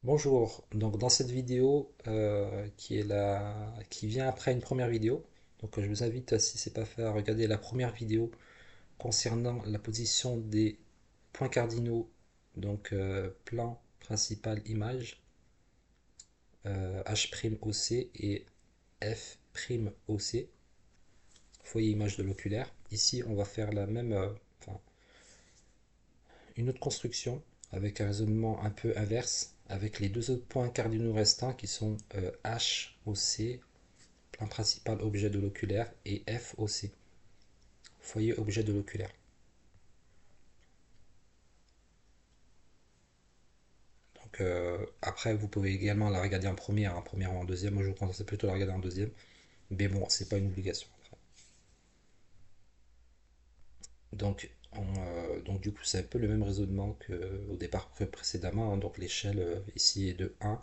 Bonjour, donc dans cette vidéo qui vient après une première vidéo, je vous invite, si ce n'est pas fait, à regarder la première vidéo concernant la position des points cardinaux, plan principal image, H', et F', foyer image de l'oculaire. Ici on va faire la même, enfin, une autre construction avec un raisonnement un peu inverse, avec les deux autres points cardinaux restants qui sont HOC, plan principal objet de l'oculaire, et FOC, foyer objet de l'oculaire. Après, vous pouvez également la regarder en première ou en deuxième. Moi, je vous conseille plutôt la regarder en deuxième. Mais bon, c'est pas une obligation. Donc du coup, c'est un peu le même raisonnement qu'au départ précédemment, hein. Donc l'échelle ici est de 1.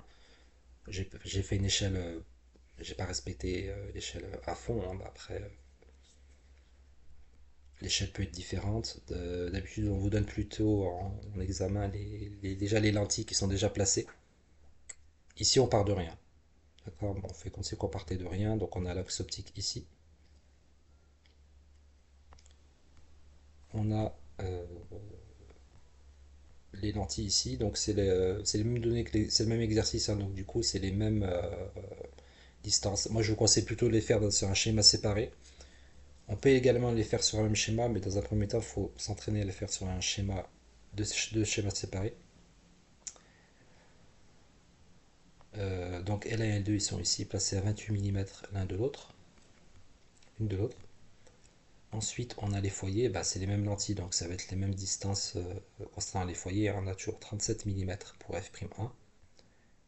J'ai fait une échelle, j'ai pas respecté l'échelle à fond, hein. Bah, après, l'échelle peut être différente. D'habitude, on vous donne plutôt en examen déjà les lentilles qui sont déjà placées. Ici, on part de rien. D'accord. Bon, on fait comme si on partait de rien. Donc, on a l'axe optique ici. On a les lentilles ici. Donc, c'est les mêmes données c'est le même exercice, hein. Donc, du coup, c'est les mêmes distances. Moi, je vous conseille plutôt de les faire sur un schéma séparé. On peut également les faire sur un même schéma, mais dans un premier temps, il faut s'entraîner à les faire sur un schéma de schémas séparés. Donc L1 et L2 ils sont ici placés à 28 mm l'un de l'autre, l'une de l'autre. Ensuite on a les foyers, bah, c'est les mêmes lentilles, donc ça va être les mêmes distances concernant les foyers. On a toujours 37 mm pour f'1,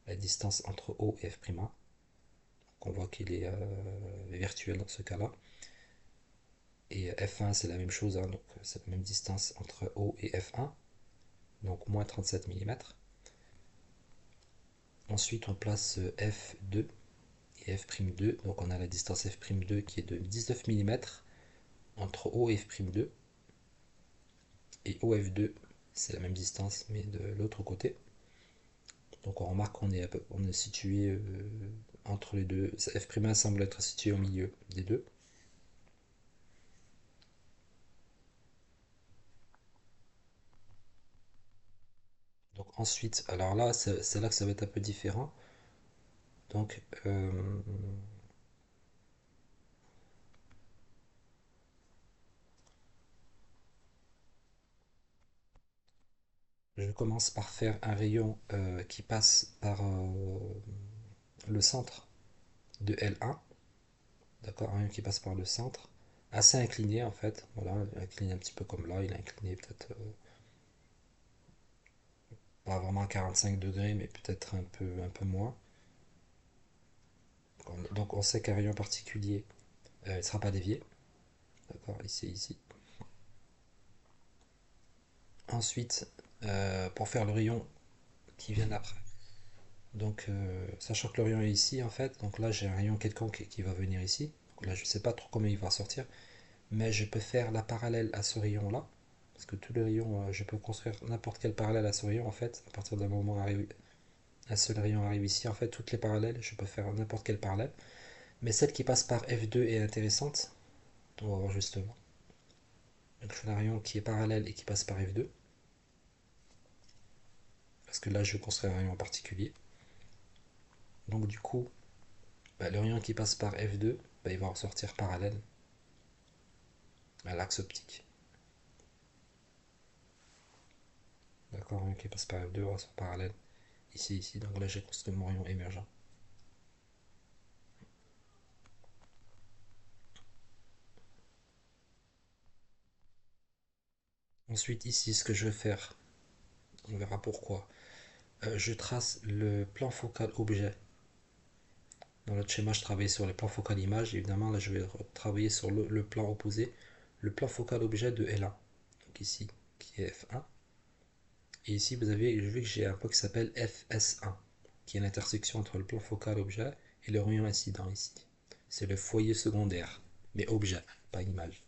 la distance entre O et f'1. Donc on voit qu'il est virtuel dans ce cas-là. Et f1 c'est la même chose, hein, donc c'est la même distance entre O et f'1, donc moins 37 mm. Ensuite on place f2 et f'2, donc on a la distance f'2 qui est de 19 mm entre O et f'2, et OF2 c'est la même distance mais de l'autre côté. Donc on remarque on est situé entre les deux. F'1 semble être situé au milieu des deux. Donc ensuite, alors là c'est là que ça va être un peu différent. Donc je commence par faire un rayon qui passe par le centre de L1. D'accord, un rayon qui passe par le centre, assez incliné en fait. Voilà, incliné un petit peu comme là, il est incliné peut-être pas vraiment 45 degrés, mais peut-être un peu moins. Donc on sait qu'un rayon particulier il ne sera pas dévié. D'accord, ici, ici. Ensuite, pour faire le rayon qui vient après. Donc, sachant que le rayon est ici, en fait, donc là j'ai un rayon quelconque qui va venir ici. Donc là je ne sais pas trop comment il va sortir, mais je peux faire la parallèle à ce rayon-là. Parce que tous les rayons, je peux construire n'importe quel parallèle à ce rayon, en fait. À partir d'un moment où un seul rayon arrive ici, en fait, toutes les parallèles, je peux faire n'importe quel parallèle. Mais celle qui passe par F2 est intéressante. On va voir justement. Donc je fais un rayon qui est parallèle et qui passe par F2. Parce que là je vais construire un rayon en particulier. Donc du coup, bah, le rayon qui passe par F2, bah, il va ressortir parallèle à l'axe optique. D'accord, le rayon qui passe par F2 ressort parallèle ici, ici. Donc là j'ai construit mon rayon émergent. Ensuite ici, ce que je vais faire, on verra pourquoi. Je trace le plan focal objet. Dans notre schéma, je travaille sur le plan focal image. Évidemment, là, je vais travailler sur le plan opposé, le plan focal objet de L1. Donc ici, qui est F1. Et ici, vous avez vu que j'ai un point qui s'appelle FS1, qui est l'intersection entre le plan focal objet et le rayon incident ici. C'est le foyer secondaire, mais objet, pas image.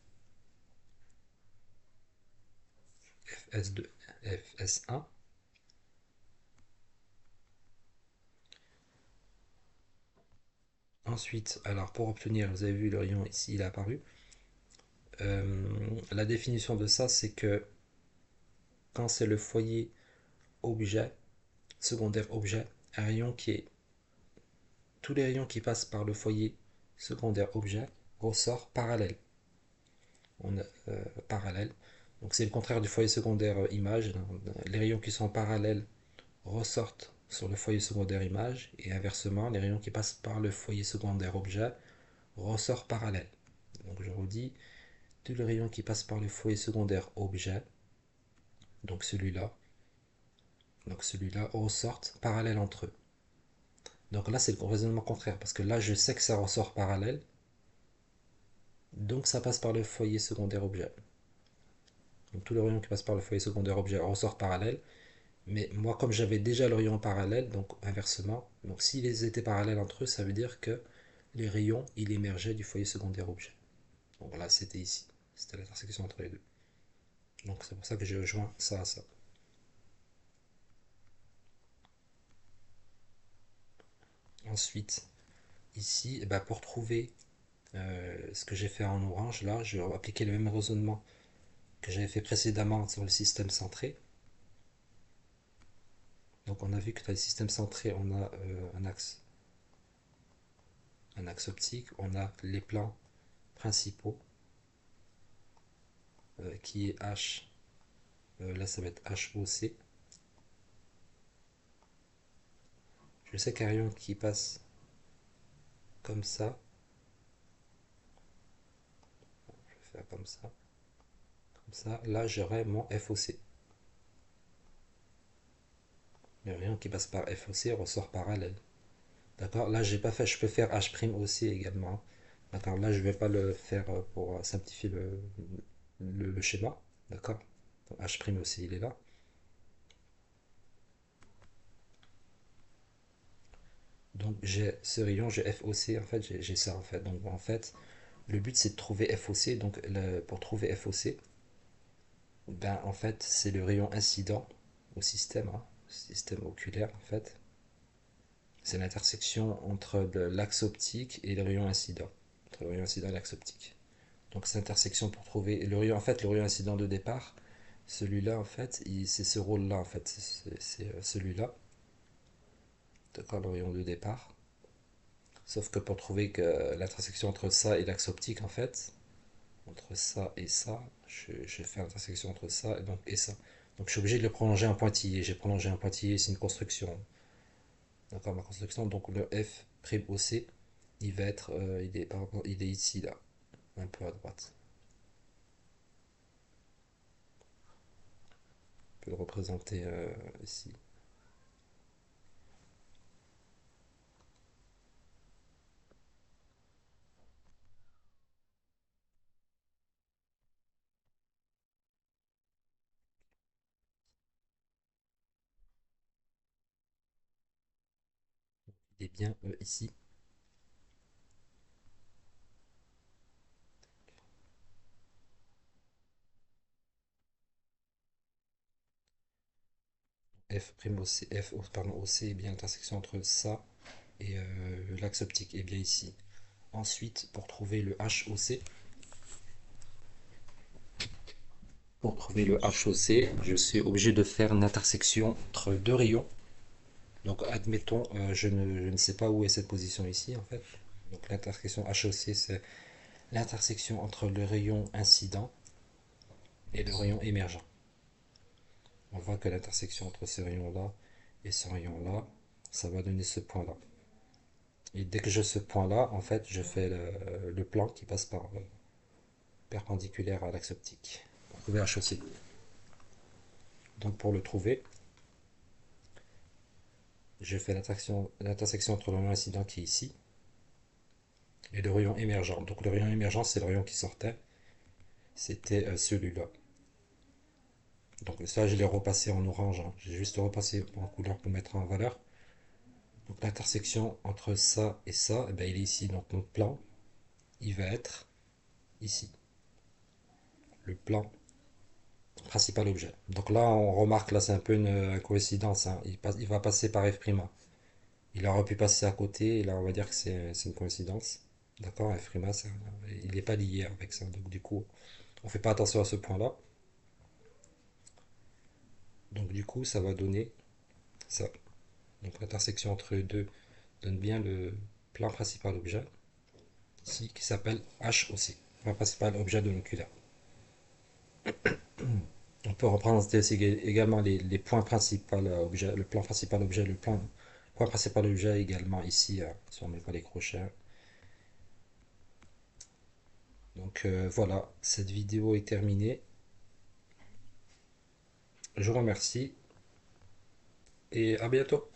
FS2, FS1. Ensuite, alors pour obtenir, vous avez vu le rayon ici, il est apparu. La définition de ça, c'est que quand c'est le foyer objet, secondaire objet, un rayon qui est tous les rayons qui passent par le foyer secondaire objet ressort parallèle. On a, parallèle. Donc c'est le contraire du foyer secondaire image. Les rayons qui sont parallèles ressortent sur le foyer secondaire image et inversement, les rayons qui passent par le foyer secondaire objet ressortent parallèle. Donc je redis, tous les rayons qui passent par le foyer secondaire objet, donc celui-là ressortent parallèles entre eux. Donc là c'est le raisonnement contraire parce que là je sais que ça ressort parallèle, donc ça passe par le foyer secondaire objet. Donc tous les rayons qui passent par le foyer secondaire objet ressortent parallèles. Mais moi, comme j'avais déjà le rayon parallèle, donc inversement, donc s'ils étaient parallèles entre eux, ça veut dire que les rayons, ils émergeaient du foyer secondaire objet. Donc là, c'était ici. C'était l'intersection entre les deux. Donc c'est pour ça que j'ai joint ça à ça. Ensuite, ici, eh ben, pour trouver ce que j'ai fait en orange, là, je vais appliquer le même raisonnement que j'avais fait précédemment sur le système centré. Donc on a vu que dans le système centré, on a un axe optique, on a les plans principaux qui est H. Là, ça va être HOC. Je sais qu'un rayon qui passe comme ça, je vais faire comme ça, là j'aurai mon FOC. Le rayon qui passe par FOC ressort parallèle. D'accord. Là, j'ai pas fait, je peux faire H'OC également. D'accord. Là, je vais pas le faire pour simplifier le schéma. D'accord. H'OC, il est là. Donc, j'ai ce rayon, j'ai FOC, en fait, j'ai ça, en fait. Donc, en fait, le but, c'est de trouver FOC. Donc, pour trouver FOC, ben, en fait, c'est le rayon incident au système, hein, système oculaire, en fait. C'est l'intersection entre l'axe optique et le rayon incident. Entre le rayon incident et l'axe optique. Donc, cette intersection pour trouver le rayon, en fait, le rayon incident de départ, celui-là, en fait, c'est ce rôle-là, en fait. C'est celui-là. D'accord, le rayon de départ. Sauf que pour trouver que l'intersection entre ça et l'axe optique, en fait, entre ça et ça, je fais l'intersection entre ça et ça. Donc je suis obligé de le prolonger en pointillé. J'ai prolongé un pointillé, c'est une construction. D'accord, ma construction. Donc le F prime OC, il va être, il est ici, là, un peu à droite. On peut le représenter ici. Il est bien ici. F prime OC, pardon, OC est bien l'intersection entre ça et l'axe optique est bien ici. Ensuite, pour trouver le HOC, je suis obligé de faire une intersection entre deux rayons. Donc, admettons, je ne sais pas où est cette position ici, en fait. Donc, l'intersection HOC, c'est l'intersection entre le rayon incident et le rayon émergent. On voit que l'intersection entre ce rayon-là et ce rayon-là, ça va donner ce point-là. Et dès que j'ai ce point-là, en fait, je fais le plan qui passe par perpendiculaire à l'axe optique. Pour trouver HOC. Donc, pour le trouver, je fais l'intersection entre le rayon incident qui est ici et le rayon émergent. Donc le rayon émergent, c'est le rayon qui sortait. C'était celui-là. Donc ça, je l'ai repassé en orange, hein. J'ai juste repassé en couleur pour mettre en valeur. Donc l'intersection entre ça et ça, eh ben, il est ici. Donc mon plan, il va être ici. Le plan principal objet. Donc là, on remarque, là, c'est un peu une coïncidence, hein. Il va passer par F'. Il aurait pu passer à côté, et là on va dire que c'est une coïncidence. D'accord, un frima, il n'est pas lié avec ça, donc du coup, on fait pas attention à ce point-là. Donc du coup, ça va donner ça. Donc l'intersection entre les deux donne bien le plan principal objet, ici, qui s'appelle H aussi, plan principal objet de l'oculaire. On peut reprendre également les points principaux objets, le plan principal objet, le point principal objet également ici, si on met pas les crochets. Donc voilà, cette vidéo est terminée. Je vous remercie et à bientôt.